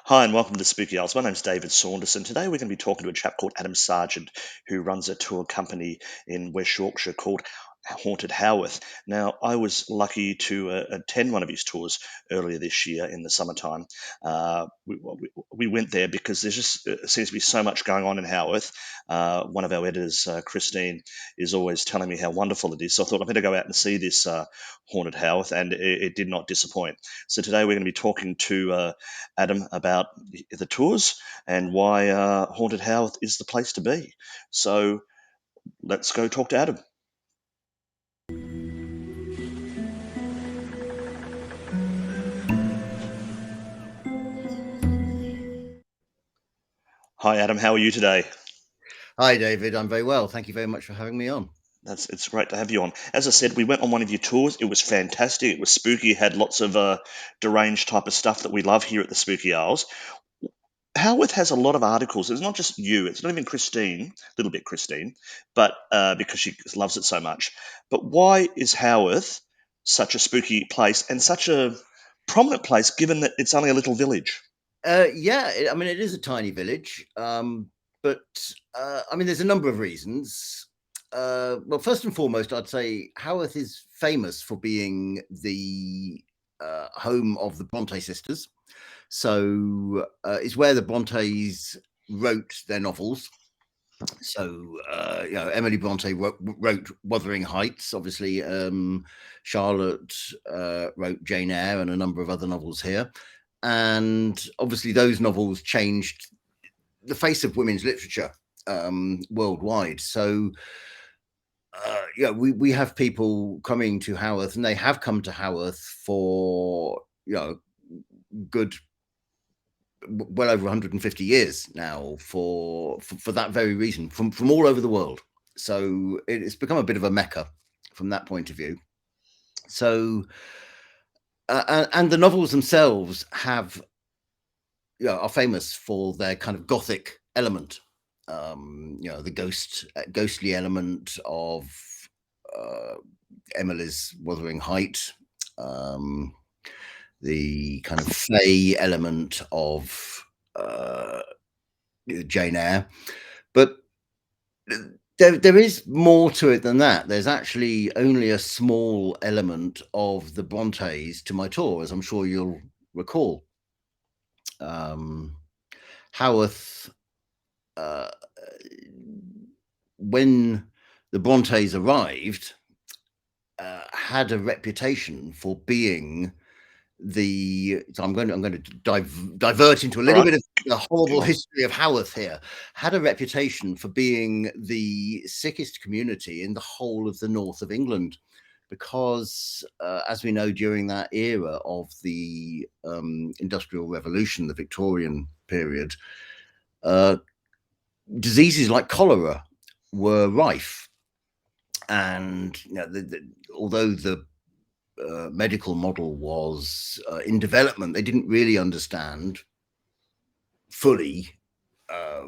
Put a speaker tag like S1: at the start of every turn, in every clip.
S1: Hi, and welcome to Spooky Isles. My name's David Saunderson. Today we're going to be talking to a chap called Adam Sargant, who runs a tour company in West Yorkshire called Haunted Haworth. Now, I was lucky to attend one of his tours earlier this year in the summertime. We went there because there's just seems to be so much going on in Haworth. One of our editors, Christine, is always telling me how wonderful it is. So I thought I better go out and see this Haunted Haworth, and it did not disappoint. So today we're going to be talking to Adam about the tours and why Haunted House is the place to be. So let's go talk to Adam. Hi, Adam. How are you today?
S2: Hi, David. I'm very well. Thank you very much for having me on.
S1: It's great to have you on. As I said, we went on one of your tours. It was fantastic. It was spooky. It had lots of deranged type of stuff that we love here at the Spooky Isles. Howarth has a lot of articles. It's not just you. It's not even Christine. A little bit Christine, but because she loves it so much. But why is Howarth such a spooky place and such a prominent place, given that it's only a little village?
S2: I mean, it is a tiny village, but I mean, there's a number of reasons. Well, first and foremost, I'd say Haworth is famous for being the home of the Bronte sisters. So it's where the Brontes wrote their novels. So Emily Bronte wrote Wuthering Heights. Obviously, Charlotte wrote Jane Eyre and a number of other novels here. And obviously, those novels changed the face of women's literature worldwide. So we have people coming to Haworth, and they have come to Haworth for good well over 150 years now for that very reason, from all over the world. So it's become a bit of a mecca from that point of view. So and the novels themselves have are famous for their kind of gothic element. The ghostly element of Emily's Wuthering Height, the kind of fey element of Jane Eyre, but there is more to it than that. There's actually only a small element of the Brontes to my tour, as I'm sure you'll recall. Haworth, when the Brontes arrived, had a reputation for being so I'm going to divert into a little bit of the horrible history of Haworth here. Had a reputation for being the sickest community in the whole of the north of England, because as we know, during that era of the Industrial Revolution, the Victorian period, diseases like cholera were rife, and although the medical model was in development, they didn't really understand fully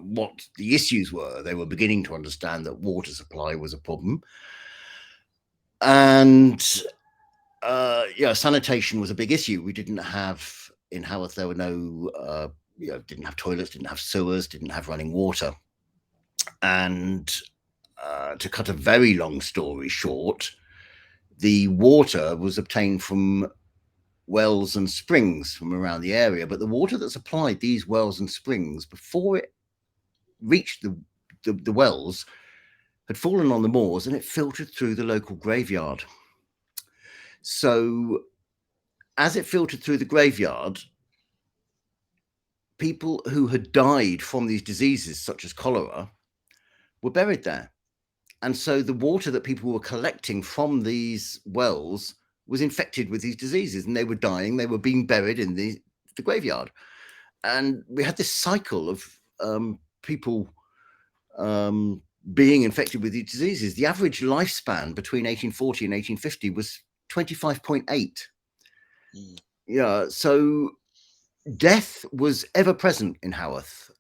S2: what the issues were. They were beginning to understand that water supply was a problem, and sanitation was a big issue. We didn't have in Haworth, there were no didn't have toilets, didn't have sewers, didn't have running water. And to cut a very long story short, the water was obtained from wells and springs from around the area, but the water that supplied these wells and springs, before it reached the wells, had fallen on the moors, and it filtered through the local graveyard. So as it filtered through the graveyard, people who had died from these diseases, such as cholera, were buried there. And so the water that people were collecting from these wells was infected with these diseases, and they were dying. They were being buried in the graveyard. And we had this cycle of people being infected with these diseases. The average lifespan between 1840 and 1850 was 25.8. Yeah, so death was ever present in Haworth.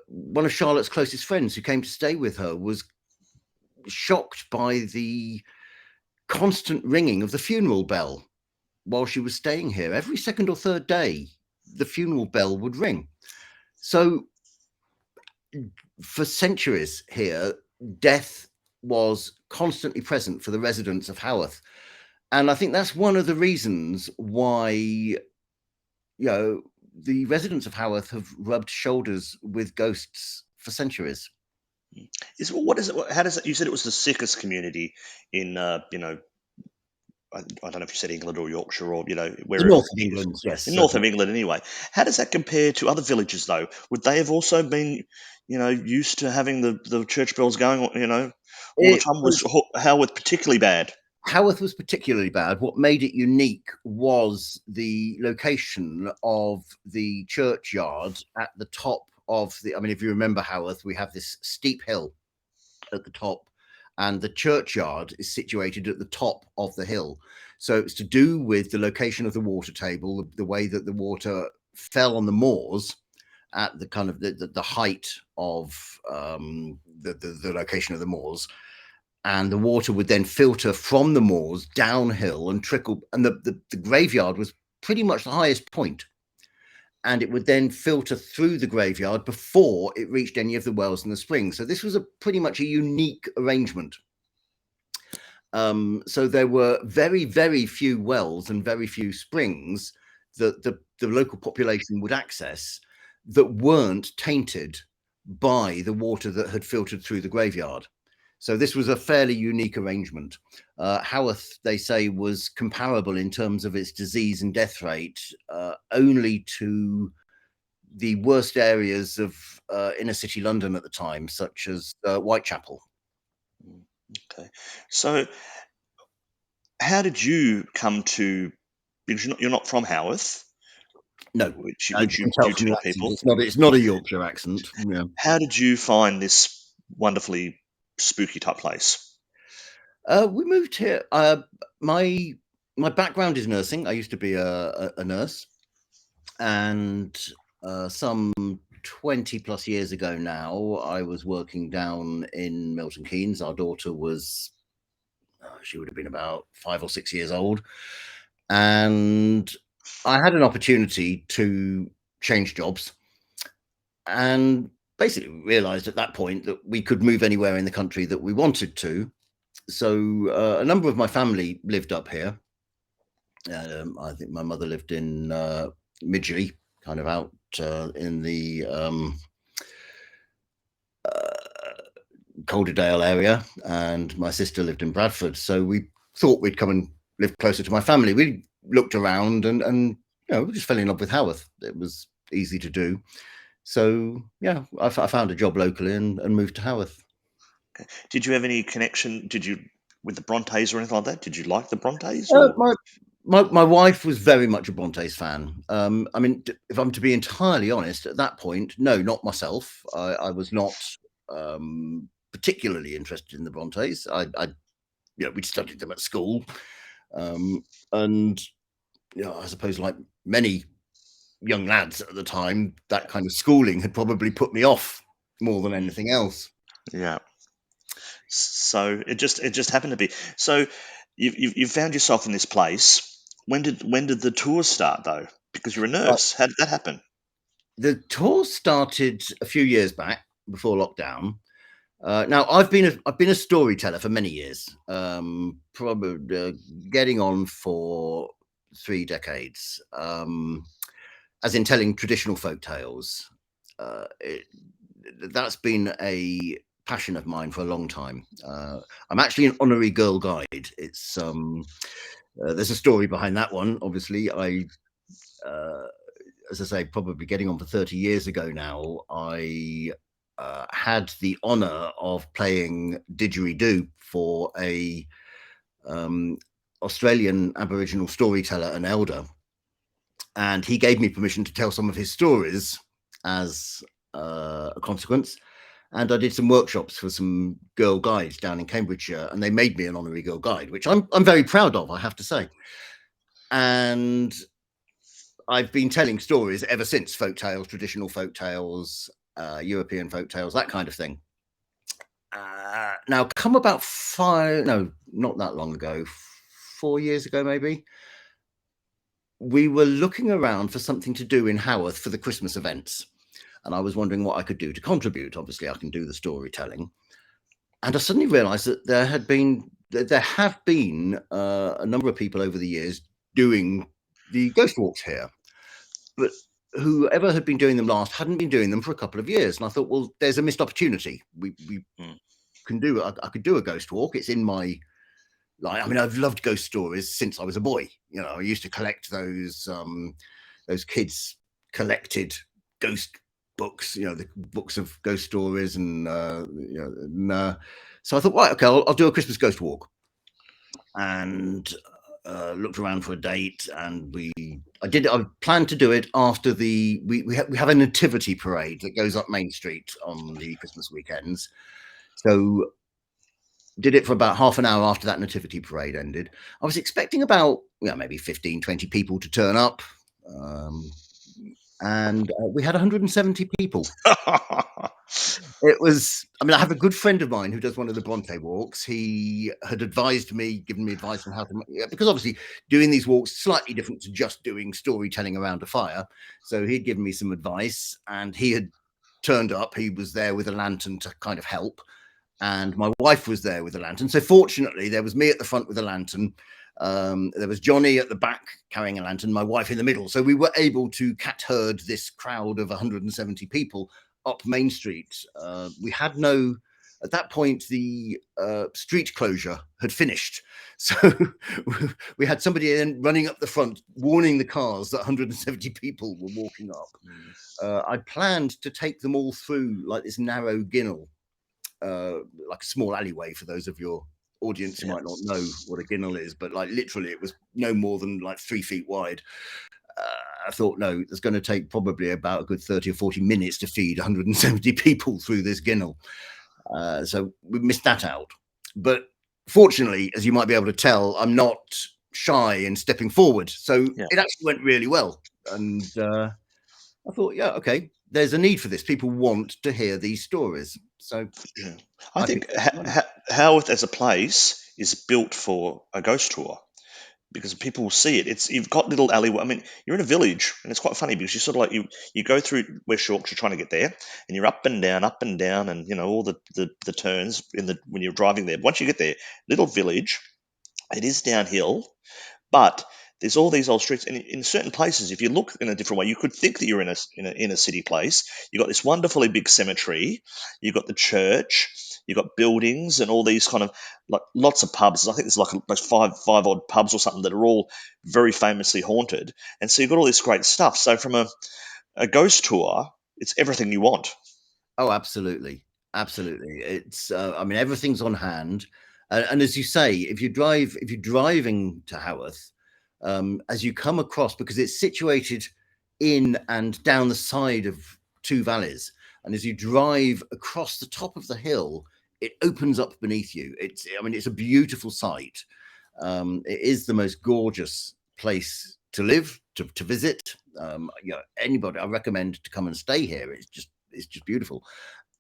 S2: One of Charlotte's closest friends, who came to stay with her, was shocked by the constant ringing of the funeral bell while she was staying here. Every second or third day, the funeral bell would ring. So for centuries here, death was constantly present for the residents of Haworth. And I think that's one of the reasons why, the residents of Haworth have rubbed shoulders with ghosts for centuries.
S1: What is it? How does it? You said it was the sickest community in, I don't know if you said England or Yorkshire or
S2: The
S1: wherever
S2: north of
S1: it is.
S2: England, yes,
S1: In north of
S2: certainly.
S1: England anyway. How does that compare to other villages though? Would they have also been, used to having the church bells going, all the
S2: It
S1: time? Was
S2: was
S1: Howard particularly bad?
S2: Haworth was particularly bad. What made it unique was the location of the churchyard at the top of the. I mean, if you remember Haworth, we have this steep hill at the top, and the churchyard is situated at the top of the hill. So it's to do with the location of the water table, the way that the water fell on the moors at the kind of the height of the location of the moors, and the water would then filter from the moors downhill and trickle, and the graveyard was pretty much the highest point, and it would then filter through the graveyard before it reached any of the wells and the springs. So this was a pretty much a unique arrangement. So there were very, very few wells and very few springs that the local population would access that weren't tainted by the water that had filtered through the graveyard. So this was a fairly unique arrangement. Haworth, they say, was comparable in terms of its disease and death rate only to the worst areas of inner city London at the time, such as Whitechapel.
S1: Okay. So how did you come to? Because you're not from Haworth,
S2: No,
S1: which
S2: you
S1: which you
S2: can tell
S1: do
S2: from the
S1: tell
S2: accent.
S1: people.
S2: It's not a Yorkshire accent. Yeah.
S1: How did you find this wonderfully spooky type place?
S2: We moved here. My my background is nursing. I used to be a nurse, and some 20 plus years ago now, I was working down in Milton Keynes. Our daughter was, she would have been about 5 or 6 years old, and I had an opportunity to change jobs, and basically realized at that point that we could move anywhere in the country that we wanted to. So a number of my family lived up here. I think my mother lived in Midgley, kind of out in the Calderdale area, and my sister lived in Bradford. So we thought we'd come and live closer to my family. We looked around, and we just fell in love with Haworth. It was easy to do. So yeah, I found a job locally and moved to Haworth.
S1: Okay. Did you have any connection? Did you with the Brontes or anything like that? Did you like the Brontes
S2: Uh,
S1: or?
S2: my my wife was very much a Bronte's fan. I mean, if I'm to be entirely honest, at that point, no, not myself. I was not particularly interested in the Brontes. We'd studied them at school, and I suppose like many young lads at the time, that kind of schooling had probably put me off more than
S1: Mm,
S2: anything else.
S1: yeah. So it just happened to be. So you found yourself in this place. When did the tours start though? Because you're a
S2: Uh,
S1: nurse. How did that happen?
S2: the tour started a few years back before lockdown. Now I've been a storyteller for many years, probably getting on for 3 decades, as in telling traditional folk tales. That's been a passion of mine for a long time. I'm actually an honorary Girl Guide. There's a story behind that one. Obviously, uh, as I say, probably getting on for 30 years ago now, I had the honor of playing didgeridoo for a Australian Aboriginal storyteller and elder, and he gave me permission to tell some of his stories as a consequence. And I did some workshops for some girl guides down in Cambridgeshire, and they made me an honorary girl guide, which I'm very proud of, I have to say. And I've been telling stories ever since, folk tales, traditional folk tales, European folk tales, that kind of thing. Now, come about no, not that long ago, 4 years ago, maybe, we were looking around for something to do in Haworth for the Christmas events, and I was wondering what I could do to contribute. Obviously, I can do the storytelling, and I suddenly realised that there have been a number of people over the years doing the ghost walks here, but whoever had been doing them last hadn't been doing them for a couple of years, and I thought, well, there's a missed opportunity. We
S1: Mm.
S2: can do. I could do a ghost walk. It's in my like. I mean, I've loved ghost stories since I was a boy. You know, I used to collect those kids collected ghost books. You know, the books of ghost stories, and so I thought, right, okay, I'll do a Christmas ghost walk, and looked around for a date, and I did. I planned to do it after we have a nativity parade that goes up Main Street on the Christmas weekends. So did it for about half an hour after that nativity parade ended. I was expecting about maybe 15, 20 people to turn up. And we had 170 people. It was, I mean, I have a good friend of mine who does one of the Bronte walks. He had advised me, given me advice on how to, because obviously doing these walks slightly different to just doing storytelling around a fire. So he'd given me some advice, and he had turned up. He was there with a lantern to kind of help, and my wife was there with a lantern. So fortunately, there was me at the front with a lantern. There was Johnny at the back carrying a lantern, my wife in the middle. So we were able to cat herd this crowd of 170 people up Main Street. We had no, at that point, the street closure had finished. So we had somebody then running up the front, warning the cars that 170 people were walking up. I planned to take them all through like this narrow ginnel, like a small alleyway for those of your audience who might not know what a ginnel is, but like literally it was no more than like 3 feet wide. I thought, no, it's going to take probably about a good 30 or 40 minutes to feed 170 people through this ginnel. So we missed that out. But fortunately, as you might be able to tell, I'm not shy in stepping forward. So it actually went really well. And I thought, yeah, okay, there's a need for this. People want to hear these stories. So
S1: I think Haworth as a place is built for a ghost tour, because people will see it. You've got little alleyway. I mean, you're in a village, and it's quite funny because you sort of like you go through West Yorkshire trying to get there, and you're up and down, and all the turns when you're driving there. But once you get there, little village, it is downhill, but there's all these old streets, and in certain places, if you look in a different way, you could think that you're in a city place. You've got this wonderfully big cemetery, you've got the church, you've got buildings, and all these kind of like lots of pubs. I think there's like those five odd pubs or something that are all very famously haunted, and so you've got all this great stuff. So from a ghost tour, it's everything you want.
S2: Oh, absolutely. Absolutely. It's, I mean, everything's on hand. And as you say, if you're driving to Haworth, as you come across, because it's situated in and down the side of two valleys, and as you drive across the top of the hill, it opens up beneath you. I mean, it's a beautiful sight. It is the most gorgeous place to live, to visit. Anybody, I recommend to come and stay here. It's just beautiful.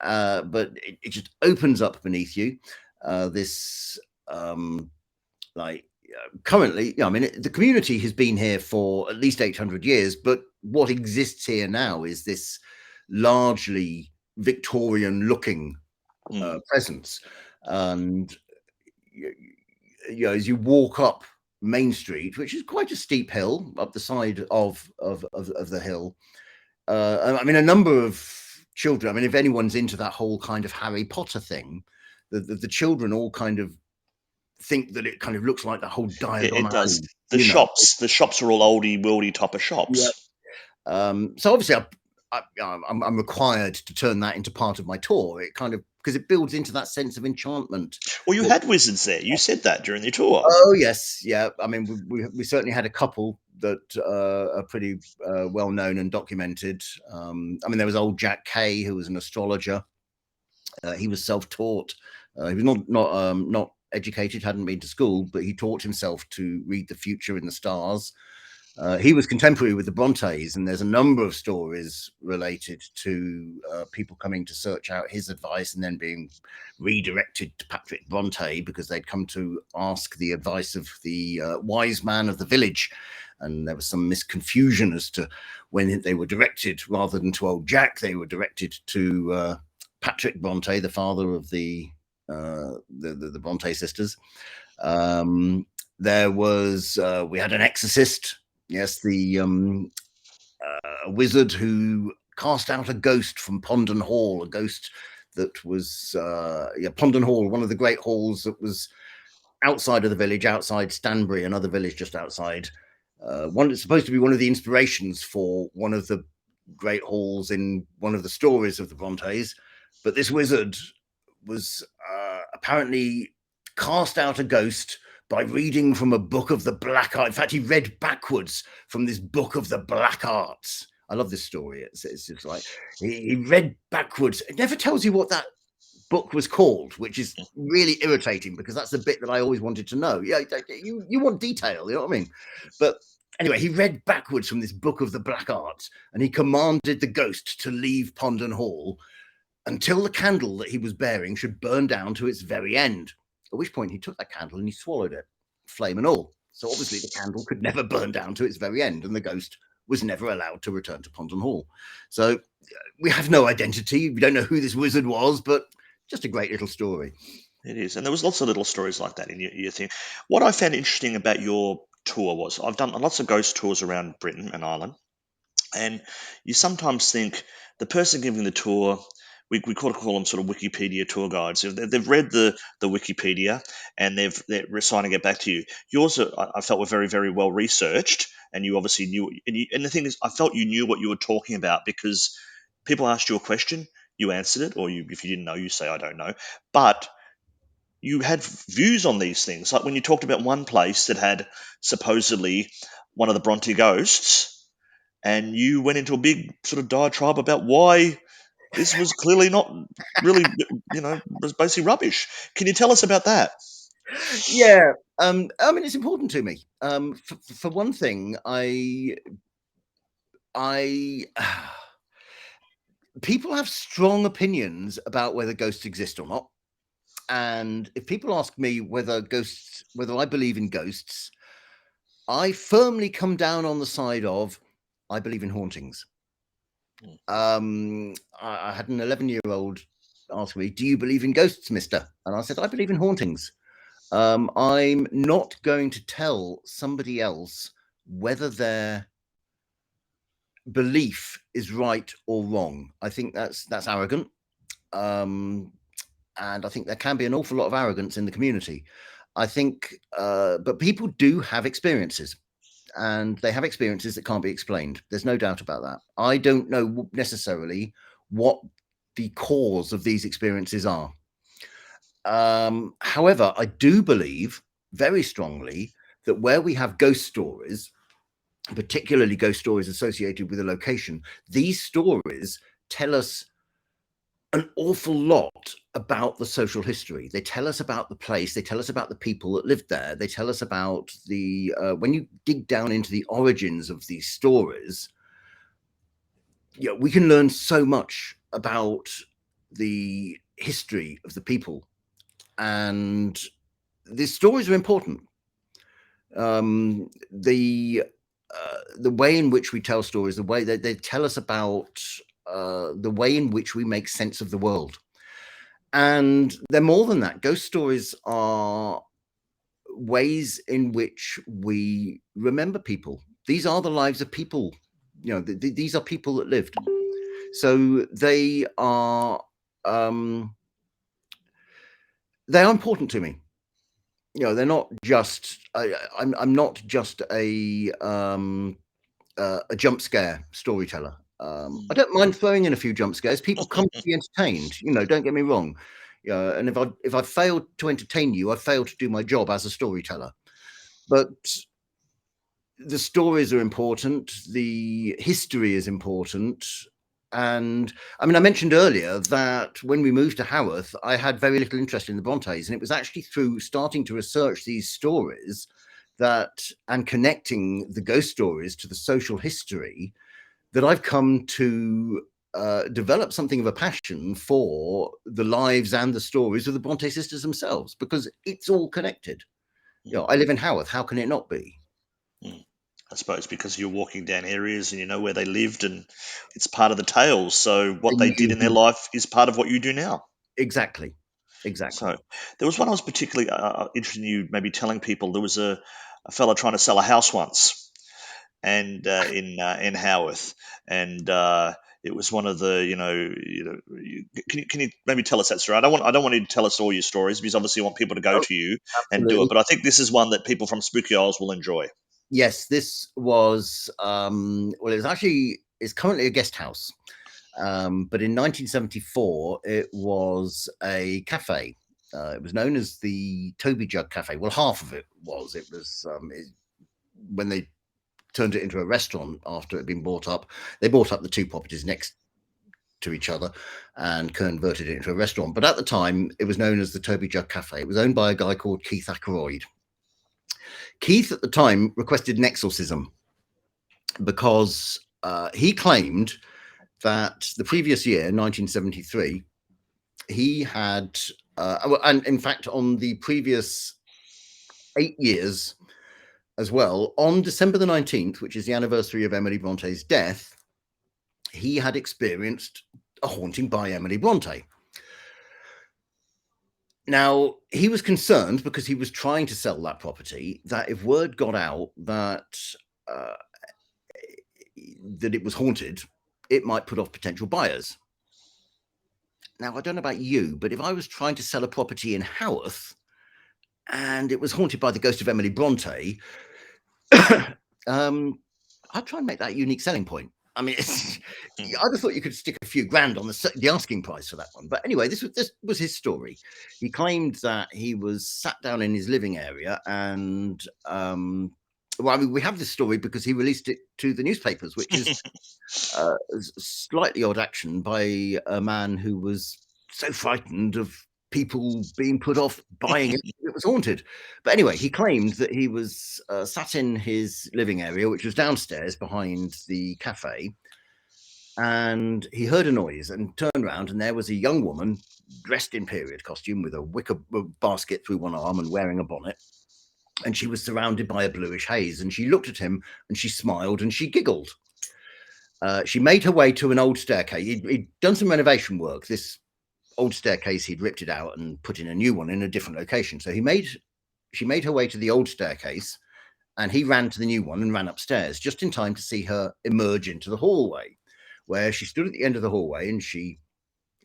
S2: But it just opens up beneath you. This like currently, I mean, the community has been here for at least 800 years, but what exists here now is this largely Victorian-looking presence, and as you walk up Main Street, which is quite a steep hill up the side of the hill. I mean, a number of children. I mean, if anyone's into that whole kind of Harry Potter thing, the children all kind of think that it kind of looks like the whole Diagon
S1: It does.
S2: Alley.
S1: The shops are all oldie worldy type of
S2: Yeah.
S1: shops.
S2: So obviously, I'm required to turn that into part of my tour. It kind of, because it builds into that sense of enchantment.
S1: Well, you had wizards there. You said that during your tour.
S2: Oh yes, yeah. I mean, we certainly had a couple that are pretty well known and documented. I mean, there was old Jack Kay, who was an astrologer. He was self-taught. He was not educated, hadn't been to school, but he taught himself to read the future in the stars. He was contemporary with the Brontes, and there's a number of stories related to people coming to search out his advice and then being redirected to Patrick Bronte because they'd come to ask the advice of the wise man of the village. and there was some misconfusion as to when they were directed. Rather than to old Jack, they were directed to Patrick Bronte, the father of the Bronte sisters. There was we had an exorcist, yes, the a wizard who cast out a ghost from Pondon Hall, a ghost that was Pondon Hall, one of the great halls that was outside of the village, outside Stanbury, another village just outside. One that's supposed to be one of the inspirations for one of the great halls in one of the stories of the Brontes. But this wizard was apparently cast out a ghost by reading from a book of the black art. In fact, he read backwards from this book of the black arts. I love this story. It's just like he read backwards. It never tells you what that book was called, which is really irritating because that's the bit that I always wanted to know. Yeah, you want detail, you know what I mean? But anyway, he read backwards from this book of the black arts, and he commanded the ghost to leave Pondon Hall until the candle that he was bearing should burn down to its very end. At which point he took that candle and he swallowed it, flame and all. So obviously the candle could never burn down to its very end, and the ghost was never allowed to return to Pondon Hall. So we have no identity. We don't know who this wizard was, but just a great little story.
S1: It is, and there was lots of little stories like that in your thing. What I found interesting about your tour was I've done lots of ghost tours around Britain and Ireland, and you sometimes think the person giving the tour, we call them sort of Wikipedia tour guides. They've read the Wikipedia and they're reciting it back to you. Yours, I felt, were very, very well researched, and you obviously knew. And the thing is, I felt you knew what you were talking about because people asked you a question, you answered it, or if you didn't know, you say I don't know. But you had views on these things. Like when you talked about one place that had supposedly one of the Bronte ghosts, and you went into a big sort of diatribe about why this was clearly not really, was basically rubbish. Can you tell us about that?
S2: Yeah, I mean, it's important to me. For one thing, I people have strong opinions about whether ghosts exist or not. And if people ask me whether I believe in ghosts, I firmly come down on the side of I believe in hauntings. I had an 11-year-old ask me, "Do you believe in ghosts, mister?" And I said, "I believe in hauntings." I'm not going to tell somebody else whether their belief is right or wrong. I think that's arrogant. And I think there can be an awful lot of arrogance in the community. I think, but people do have experiences, and they have experiences that can't be explained. There's no doubt about that. I don't know necessarily what the cause of these experiences are. However, I do believe very strongly that where we have ghost stories, particularly ghost stories associated with a location, these stories tell us an awful lot about the social history. They tell us about the place. They tell us about the people that lived there. They tell us about the when you dig down into the origins of these stories, we can learn so much about the history of the people, and these stories are important. The way in which we tell stories, the way that they tell us about the way in which we make sense of the world. And they're more than that. Ghost stories are ways in which we remember people. These are the lives of people. These are people that lived. So they are important to me. They're not just. I'm not just a jump scare storyteller. I don't mind throwing in a few jump scares. People come to be entertained. Don't get me wrong. And if I failed to entertain you, I failed to do my job as a storyteller. But the stories are important. The history is important. And I mean, I mentioned earlier that when we moved to Haworth, I had very little interest in the Brontes, and it was actually through starting to research these stories and connecting the ghost stories to the social history that I've come to develop something of a passion for the lives and the stories of the Bronte sisters themselves, because it's all connected. I live in Haworth. How can it not be?
S1: I suppose because you're walking down areas and you know where they lived, and it's part of the tale. So what they did in their life is part of what you do now.
S2: Exactly.
S1: So
S2: Exactly.
S1: there was one I was particularly interested in you maybe telling people. There was a fella trying to sell a house once, and in Haworth, and it was one of the can you maybe tell us that story? I don't want you to tell us all your stories because obviously you want people to go
S2: Oh,
S1: to you and do it.
S2: absolutely.
S1: But I think this is one that people from Spooky Isles will enjoy.
S2: Yes, this was well, it's currently a guest house. But in 1974, it was a cafe. It was known as the Toby Jug Cafe. Well, half of it was. When they turned it into a restaurant after it had been bought up. They bought up the two properties next to each other and converted it into a restaurant. But at the time, it was known as the Toby Jug Cafe. It was owned by a guy called Keith Ackroyd. Keith at the time requested an exorcism because he claimed that the previous year, 1973, he had, and in fact, on the previous 8 years as well, on December the 19th, which is the anniversary of Emily Bronte's death, he had experienced a haunting by Emily Bronte. Now, he was concerned because he was trying to sell that property, that if word got out that that it was haunted, it might put off potential buyers. Now, I don't know about you, but if I was trying to sell a property in Haworth and it was haunted by the ghost of Emily Bronte, I'd try and make that a unique selling point. I mean, I'd have thought you could stick a few grand on the asking price for that one. But anyway, this was his story. He claimed that he was sat down in his living area and, well, I mean, we have this story because he released it to the newspapers, which is slightly odd action by a man who was so frightened of people being put off buying it. It was haunted. But anyway, he claimed that he was sat in his living area, which was downstairs behind the cafe, and he heard a noise and turned around, and there was a young woman dressed in period costume with a wicker basket through one arm and wearing a bonnet. And she was surrounded by a bluish haze, and she looked at him and she smiled and she giggled. She made her way to an old staircase. He'd done some renovation work. This old staircase, he'd ripped it out and put in a new one in a different location. So she made her way to the old staircase, and he ran to the new one and ran upstairs just in time to see her emerge into the hallway, where she stood at the end of the hallway and she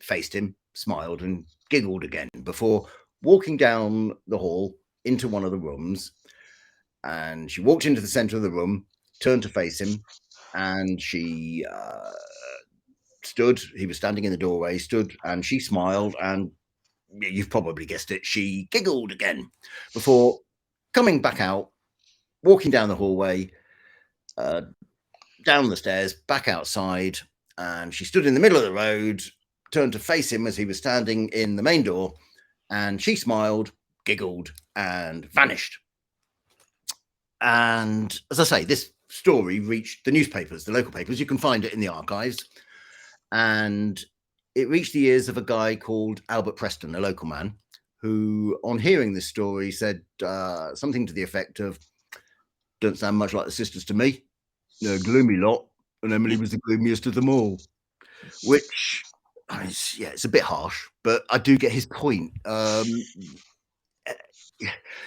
S2: faced him, smiled and giggled again before walking down the hall into one of the rooms. And she walked into the center of the room, turned to face him, and she stood. He was standing in the doorway, stood, and she smiled, and you've probably guessed it, she giggled again before coming back out, walking down the hallway, down the stairs, back outside, and she stood in the middle of the road, turned to face him as he was standing in the main door, and she smiled, giggled, and vanished. And as I say, this story reached the newspapers, the local papers. You can find it in the archives. And it reached the ears of a guy called Albert Preston, a local man, who, on hearing this story, said something to the effect of, "Don't sound much like the sisters to me. They're a gloomy lot, and Emily was the gloomiest of them all." Which, I mean, it's a bit harsh, but I do get his point.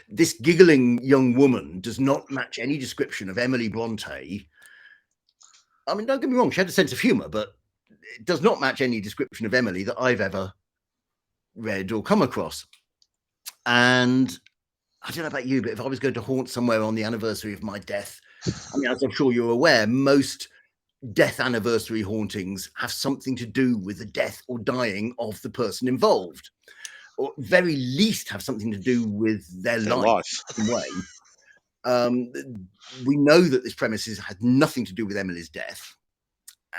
S2: This giggling young woman does not match any description of Emily Bronte. I mean, don't get me wrong, she had a sense of humor, but it does not match any description of Emily that I've ever read or come across. And I don't know about you, but if I was going to haunt somewhere on the anniversary of my death, I mean, as I'm sure you're aware, most death anniversary hauntings have something to do with the death or dying of the person involved, or at very least have something to do with their life in some way. We know that this premises had nothing to do with Emily's death,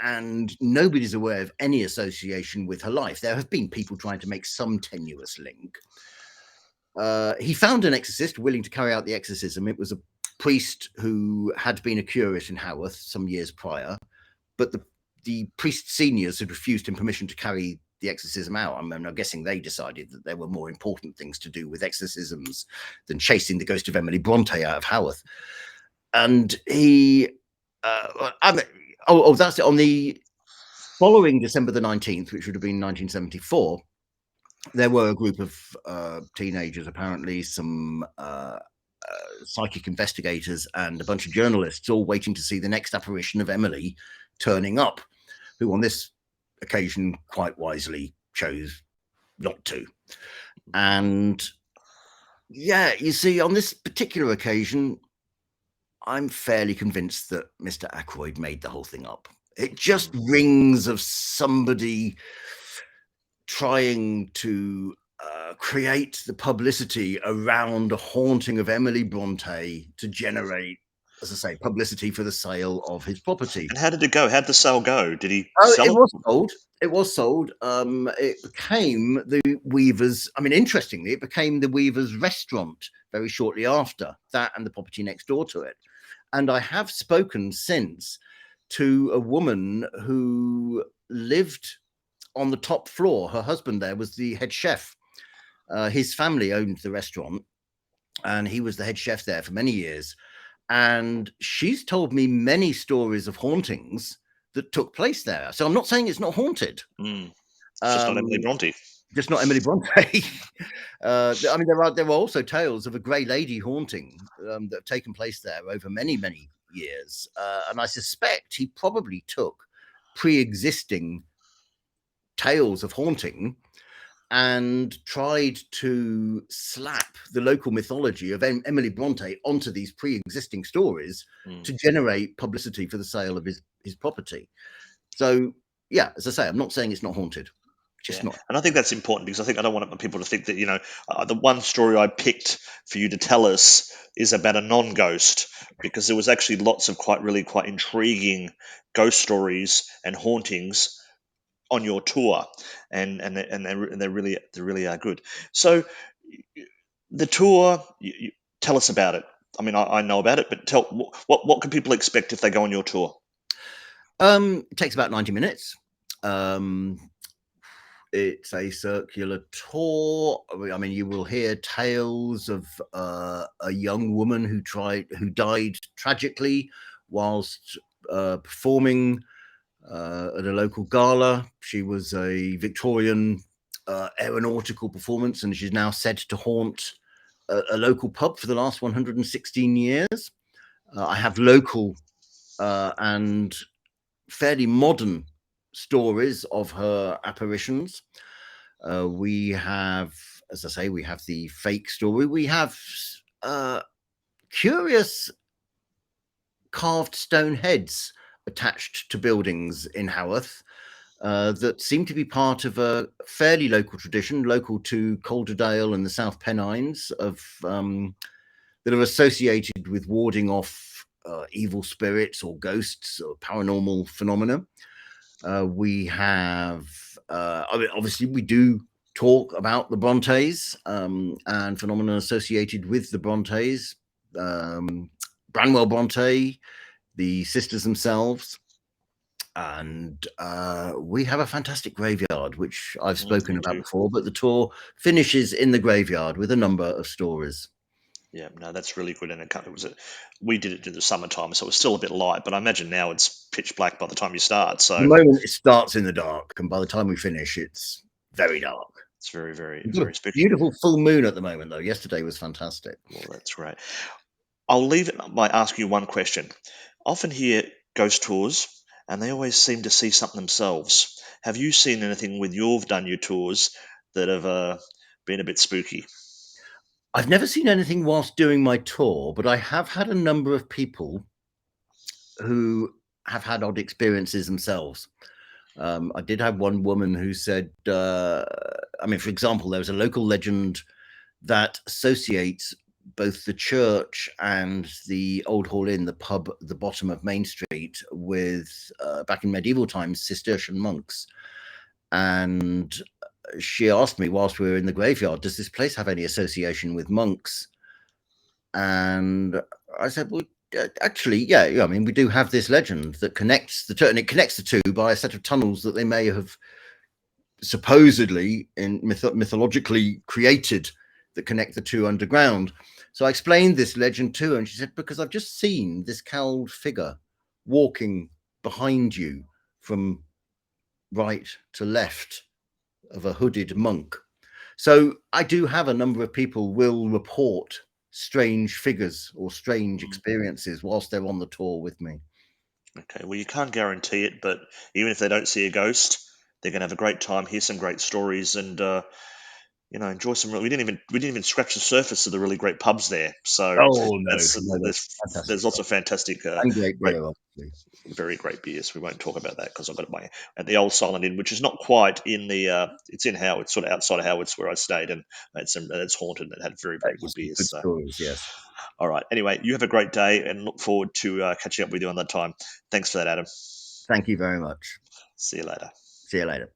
S2: and nobody's aware of any association with her life. There have been people trying to make some tenuous link. He found an exorcist willing to carry out the exorcism. It was a priest who had been a curate in Haworth some years prior, but the priest seniors had refused him permission to carry the exorcism out. I mean, I'm guessing they decided that there were more important things to do with exorcisms than chasing the ghost of Emily Bronte out of Haworth. and he, I mean, that's it. On the following December the 19th, which would have been 1974, there were a group of teenagers, apparently some psychic investigators and a bunch of journalists, all waiting to see the next apparition of Emily turning up, who on this occasion quite wisely chose not to. And yeah, you see, on this particular occasion, I'm fairly convinced that Mr. Ackroyd made the whole thing up. It just rings of somebody trying to create the publicity around a haunting of Emily Bronte to generate, as I say, publicity for the sale of his property.
S1: And how did it go? How did the sale go? Did he
S2: Oh,
S1: sell
S2: it
S1: it?
S2: was sold. It was sold. It became the Weavers. I mean, interestingly, it became the Weavers' restaurant very shortly after that, and the property next door to it. And I have spoken since to a woman who lived on the top floor. Her husband there was the head chef. His family owned the restaurant, and he was the head chef there for many years. And she's told me many stories of hauntings that took place there. So I'm not saying it's not haunted.
S1: It's just not Emily Bronte.
S2: Just not Emily Bronte. I mean, there are also tales of a grey lady haunting that have taken place there over many, many years. And I suspect he probably took pre-existing tales of haunting and tried to slap the local mythology of Emily Bronte onto these pre-existing stories to generate publicity for the sale of his property. So, yeah, as I say, I'm not saying it's not haunted. Just not.
S1: And I think that's important because I don't want people to think that, the one story I picked for you to tell us is about a non-ghost, because there was actually lots of quite intriguing ghost stories and hauntings on your tour, and they really are good. So the tour, tell us about it. I mean, I know about it, but what can people expect if they go on your tour?
S2: It takes about 90 minutes. It's a circular tour. I mean, you will hear tales of a young woman who died tragically whilst performing at a local gala. She was a Victorian aeronautical performance, and she's now said to haunt a local pub for the last 116 years. I have local and fairly modern stories of her apparitions. We have, as I say, we have the fake story. We have curious carved stone heads attached to buildings in Haworth that seem to be part of a fairly local tradition, local to Calderdale and the South Pennines, that are associated with warding off evil spirits or ghosts or paranormal phenomena. We have, obviously, we do talk about the Brontes and phenomena associated with the Brontes, Branwell Bronte, the sisters themselves. And we have a fantastic graveyard, which I've spoken about before, but the tour finishes in the graveyard with a number of stories.
S1: Yeah, no, that's really good. And we did it in the summertime, so it was still a bit light, but I imagine now it's pitch black by the time you start. So
S2: the moment it starts in the dark, and by the time we finish, it's very dark.
S1: It's very, very, very spooky.
S2: Beautiful full moon at the moment, though. Yesterday was fantastic.
S1: Well, that's great. I'll leave it by asking you one question. I often hear ghost tours, and they always seem to see something themselves. Have you seen anything when you've done your tours that have been a bit spooky?
S2: I've never seen anything whilst doing my tour, but I have had a number of people who have had odd experiences themselves. I did have one woman who said, I mean, for example, there was a local legend that associates both the church and the Old Hall Inn, the pub at the bottom of Main Street, with, back in medieval times, Cistercian monks. And she asked me whilst we were in the graveyard, does this place have any association with monks? And I said, well, actually, yeah, I mean, we do have this legend that connects the two, and it connects the two by a set of tunnels that they may have supposedly mythologically created that connect the two underground. So I explained this legend to her, and she said, because I've just seen this cowled figure walking behind you from right to left of a hooded monk. So I do have a number of people will report strange figures or strange
S1: Mm.
S2: experiences whilst they're on the tour with me.
S1: Okay, well, you can't guarantee it, but even if they don't see a ghost, they're going to have a great time, hear some great stories, and enjoy some. We didn't even scratch the surface of the really great pubs there. So
S2: Oh no,
S1: that's
S2: no,
S1: there's
S2: that's fantastic.
S1: there's lots of fantastic,
S2: And great
S1: great,
S2: beer, obviously.
S1: very great beers. We won't talk about that because I've got my at the old Silent Inn, which is not quite in the. It's in Howard, it's sort of outside of Howard's where I stayed, and it's haunted and had very very good
S2: Just some
S1: beers.
S2: good
S1: So
S2: stories, yes.
S1: all right. Anyway, you have a great day, and look forward to catching up with you on that time. Thanks for that, Adam.
S2: Thank you very much.
S1: See you later.
S2: See you later.